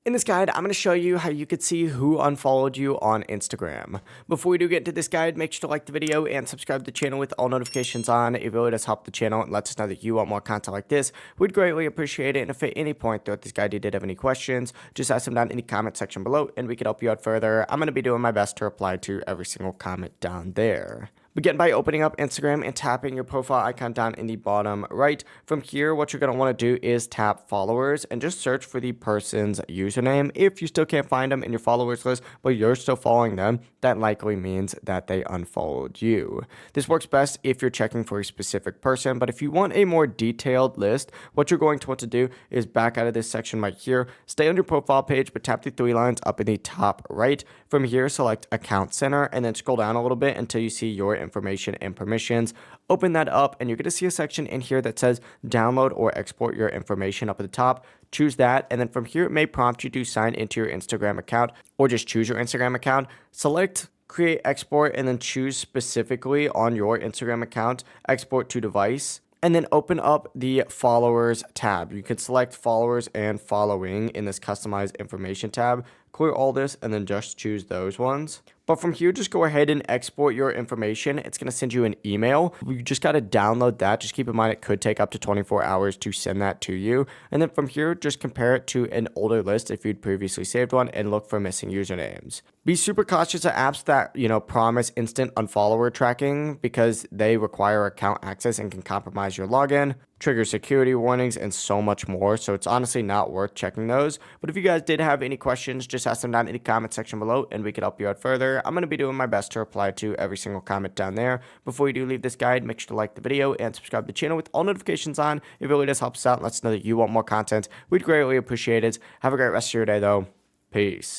In this guide, I'm going to show you how you could see who unfollowed you on Instagram. Before we do get into this guide, make sure to like the video and subscribe to the channel with all notifications on. It really does help the channel and lets us know that you want more content like this. We'd greatly appreciate it. And if at any point throughout this guide you did have any questions, just ask them down in the comment section below and we can help you out further. I'm going to be doing my best to reply to every single comment down there. Begin by opening up Instagram and tapping your profile icon down in the bottom right. From here, what you're going to want to do is tap followers and just search for the person's username. If you still can't find them in your followers list, but you're still following them, that likely means that they unfollowed you. This works best if you're checking for a specific person, but if you want a more detailed list, what you're going to want to do is back out of this section right here, stay on your profile page, but tap the three lines up in the top right. From here, select Account Center and then scroll down a little bit until you see your information and permissions. Open that up and you're going to see a section in here that says download or export your information up at the top. Choose that, and then from here it may prompt you to sign into your Instagram account or just choose your Instagram account. Select create export and then choose specifically on your Instagram account export to device. And then open up the followers tab. You can select followers and following in this customize information tab. Clear all this and then just choose those ones. But from here, just go ahead and export your information. It's going to send you an email. You just got to download that. Just keep in mind it could take up to 24 hours to send that to you. And then from here, just compare it to an older list if you'd previously saved one and look for missing usernames. Be super cautious of apps that, promise instant unfollower tracking because they require account access and can compromise your login, trigger security warnings, and so much more. So it's honestly not worth checking those. But if you guys did have any questions, just ask them down in the comment section below and we could help you out further. I'm going to be doing my best to reply to every single comment down there. Before you do leave this guide, make sure to like the video and subscribe to the channel with all notifications on. It really does help us out and lets us know that you want more content. We'd greatly appreciate it. Have a great rest of your day though. Peace.